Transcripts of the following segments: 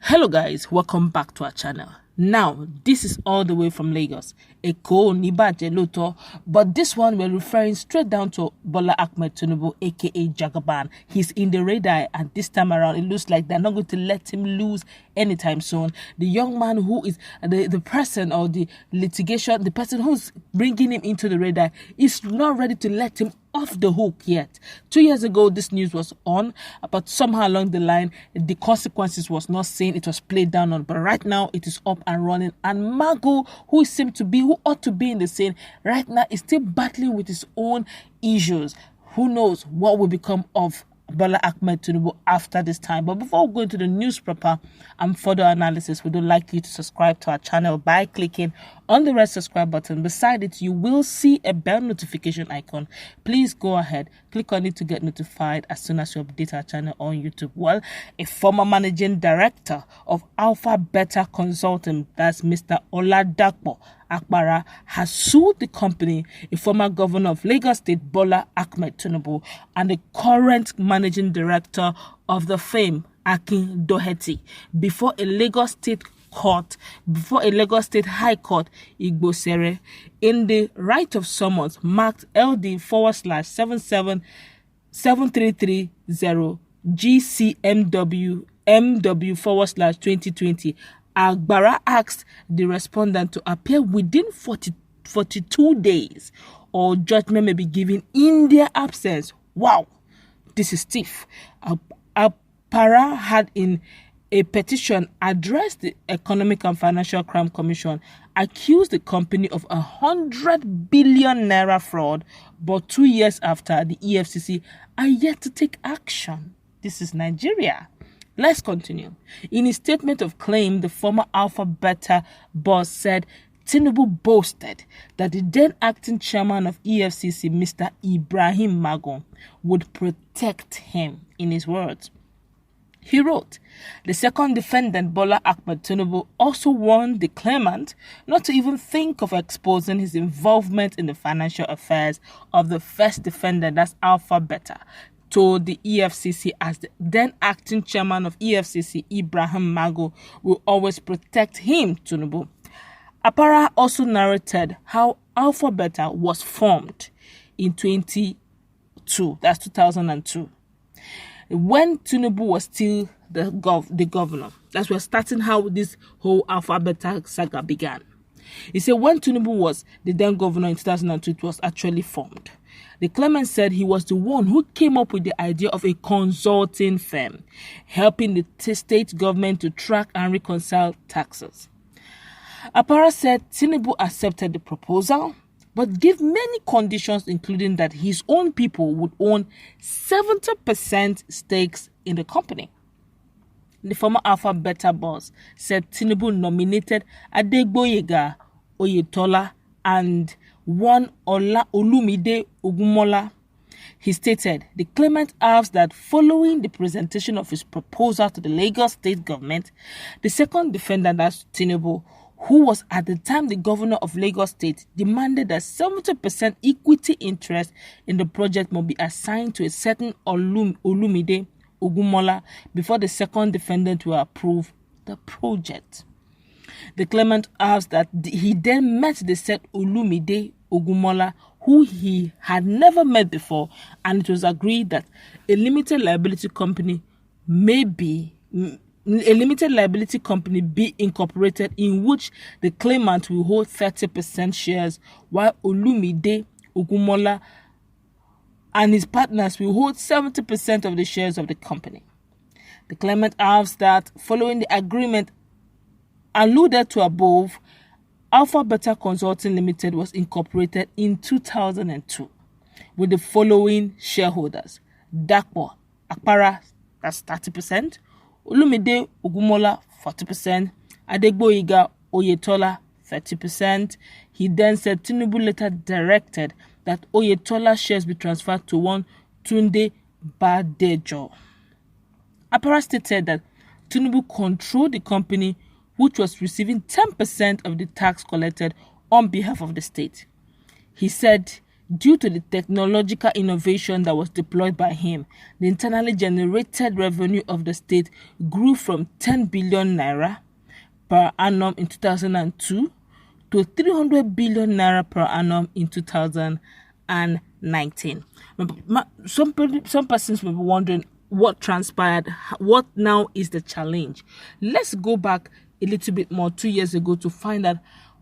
Hello guys, welcome back to our channel. Now, this is all the way from Lagos, Eko Nibaje Loto, but this one we're referring straight down to Bola Tinubu, aka Jagaban. He's in the radar, and this time around it looks like they're not going to let him lose anytime soon. The young man who is the person or the litigation, the person who's bringing him into the radar is not ready to let him off the hook yet. 2 years ago, this news was on, but somehow along the line, the consequences was not seen. It was played down on, but right now it is up and running. And Magu, who ought to be in the scene right now, is still battling with his own issues. Who knows what will become of Bola Tinubu after this time. But before we go into the news proper and further analysis, we would like you to subscribe to our channel by clicking on the red subscribe button. Beside it, you will see a bell notification icon. Please go ahead, click on it to get notified as soon as we update our channel on YouTube. Well, a former managing director of Alpha Beta Consulting, that's Mr. Oladapo Apara, has sued the company, a former governor of Lagos State, Bola Tinubu, and the current managing director of the firm, Akin Doherty, before a Lagos State High Court, C0ver, in the right of summons marked LD/777330 GCMW/2020. Apara asked the respondent to appear within 42 days, or judgment may be given in their absence. Wow, this is stiff. Apara had in a petition addressed the Economic and Financial Crime Commission, accused the company of 100 billion naira fraud, but 2 years after, the EFCC are yet to take action. This is Nigeria. Let's continue. In his statement of claim, the former Alpha Beta boss said Tinubu boasted that the then acting chairman of EFCC, Mr. Ibrahim Magu, would protect him. In his words, he wrote, the second defendant, Bola Tinubu, also warned the claimant not to even think of exposing his involvement in the financial affairs of the first defendant, that's Alpha Beta, to the EFCC, as the then acting chairman of EFCC, Ibrahim Magu, will always protect him, Tinubu. Apara also narrated how Alpha Beta was formed in 2002, when Tinubu was still the governor. That's where starting how this whole Alpha Beta saga began. He said when Tinubu was the then governor in 2002, it was actually formed. The claimant said he was the one who came up with the idea of a consulting firm, helping the state government to track and reconcile taxes. Apara said Tinubu accepted the proposal, but gave many conditions, including that his own people would own 70% stakes in the company. The former Alpha Beta boss said Tinubu nominated Adegboyega Oyetola and one Olumide Ogunmola. He stated the claimant asked that following the presentation of his proposal to the Lagos state government, the second defendant, that's Tinubu, who was at the time the governor of Lagos State, demanded that 70% equity interest in the project must be assigned to a certain Olumide Ogunmola before the second defendant will approve the project. The claimant asked that he then met the said Olumide Ogunmola, who he had never met before, and it was agreed that a limited liability company be incorporated, in which the claimant will hold 30% shares, while Olumide Ogunmola and his partners will hold 70% of the shares of the company. The claimant asked that following the agreement alluded to above, Alpha Beta Consulting Limited was incorporated in 2002 with the following shareholders: Dapo Apara, that's 30%, Olumide Ogunmola 40%, Adegboyega Oyetola 30%. He then said Tinubu later directed that Oyetola shares be transferred to one Tunde Badejo. Apara stated that Tinubu controlled the company, which was receiving 10% of the tax collected on behalf of the state. He said Due to the technological innovation that was deployed by him, the internally generated revenue of the state grew from 10 billion naira per annum in 2002 to 300 billion naira per annum in 2019. Some persons may be wondering what transpired, what now is the challenge. Let's go back a little bit more 2 years ago to find out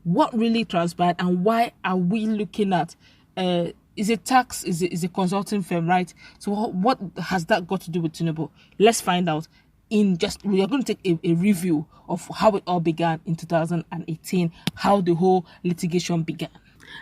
what really transpired and why are we looking at is it tax, is a consulting firm, right? So what has that got to do with Tinubu? Let's find out. We are going to take a review of how it all began in 2018, how the whole litigation began.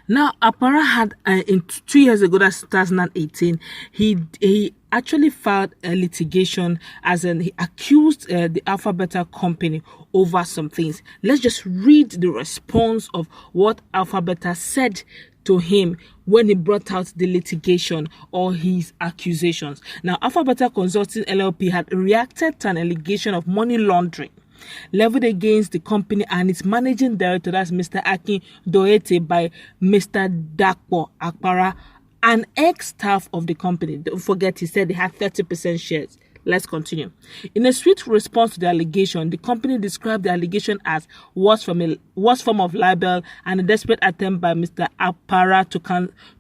Now, Apara had in 2 years ago, that's 2018, he actually filed a litigation, as in he accused the Alpha Beta company over some things. Let's just read the response of what Alpha Beta said to him when he brought out the litigation or his accusations. Now, Alpha Beta Consulting LLP had reacted to an allegation of money laundering leveled against the company and its managing director, that's Mr. Akin Doete, by Mr. Dakpo Apara, an ex-staff of the company. Don't forget, he said they had 30% shares. Let's continue. In a swift response to the allegation, the company described the allegation as worst form of libel and a desperate attempt by Mr. Apara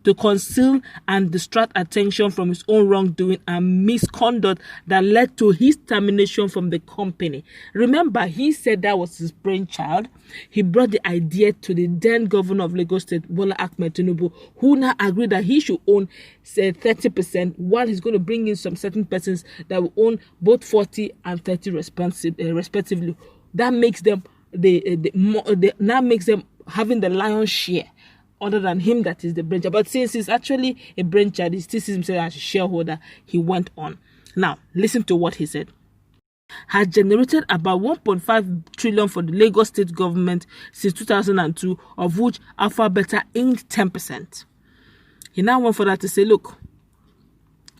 to conceal and distract attention from his own wrongdoing and misconduct that led to his termination from the company. Remember, he said that was his brainchild. He brought the idea to the then governor of Lagos State, Bola Tinubu, who now agreed that he should own 30%, while he's going to bring in some certain persons that will own both 40 and 30 respectively. That makes them now makes them having the lion's share, other than him that is the brainchild. But since he's actually a brainchild, he still sees himself as a shareholder. He went on. Now, listen to what he said. Had generated about 1.5 trillion for the Lagos state government since 2002, of which Alpha Beta aimed 10%. He now went further to say, look,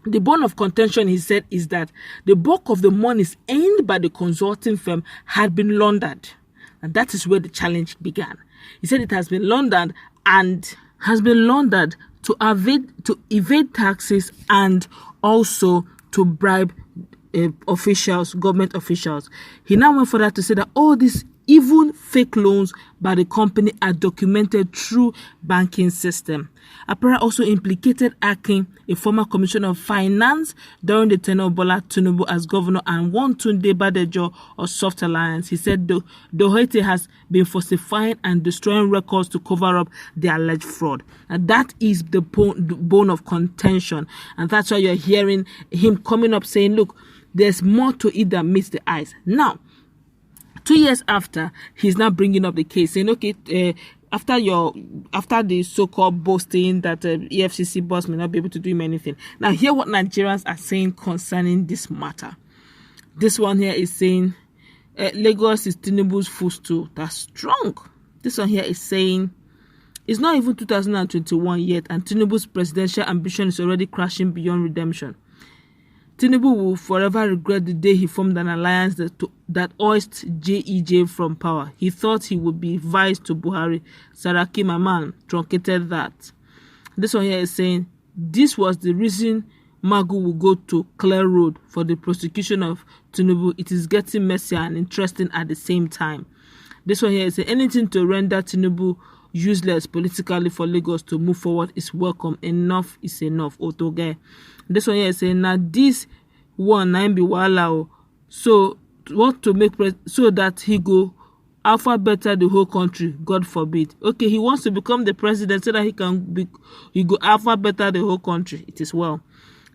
the bone of contention, he said, is that the bulk of the monies earned by the consulting firm had been laundered. And that is where the challenge began. He said it has been laundered to evade taxes and also to bribe government officials. He now went further to say that all these even fake loans by the company are documented through banking system. Apara also implicated Akin, a former commissioner of finance during the tenure of Bola Tinubu as governor, and one Tunde Badejo of Soft Alliance. He said Dohete has been falsifying and destroying records to cover up the alleged fraud. And that is the bone of contention. And that's why you're hearing him coming up saying, look, there's more to it than meets the eyes. Now, 2 years after, he's now bringing up the case, saying, okay, after the so-called boasting that EFCC boss may not be able to do him anything. Now, hear what Nigerians are saying concerning this matter. This one here is saying, Lagos is Tinubu's footstool. That's strong. This one here is saying, it's not even 2021 yet, and Tinubu's presidential ambition is already crashing beyond redemption. Tinubu will forever regret the day he formed an alliance that ousted JEJ from power. He thought he would be vice to Buhari. Saraki, my man, truncated that. This one here is saying, this was the reason Magu will go to clear road for the prosecution of Tinubu. It is getting messy and interesting at the same time. This one here is saying, anything to render Tinubu useless politically for Lagos to move forward is welcome. Enough is enough. Otoge. This one here is saying, now this one nine be wala. So what to make so that he go Alpha Beta the whole country, God forbid. Okay, he wants to become the president so that he go Alpha Beta the whole country. It is well.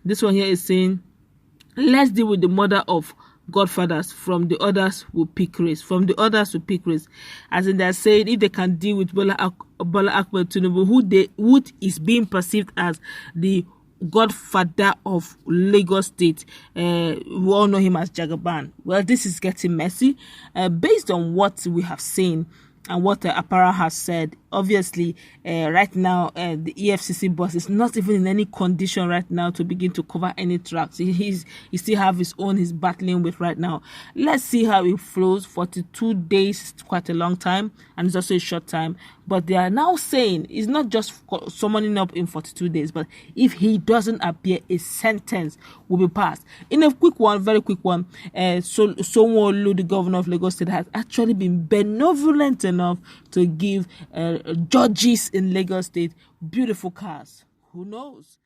This one here is saying, let's deal with the mother of godfathers. From the others will pick race. As in they're saying, if they can deal with Bola Tinubu, who is being perceived as the godfather of Lagos State, we all know him as Jagaban. Well, this is getting messy. Based on what we have seen and what Apara has said, obviously, right now, the EFCC boss is not even in any condition right now to begin to cover any tracks. He still have his own he's battling with right now. Let's see how it flows. 42 days is quite a long time, and it's also a short time. But they are now saying it's not just summoning up in 42 days, but if he doesn't appear, a sentence will be passed. In a quick one, very quick one, Sanwo-Olu, the governor of Lagos State, has actually been benevolent enough to give judges in Lagos State beautiful cars. Who knows?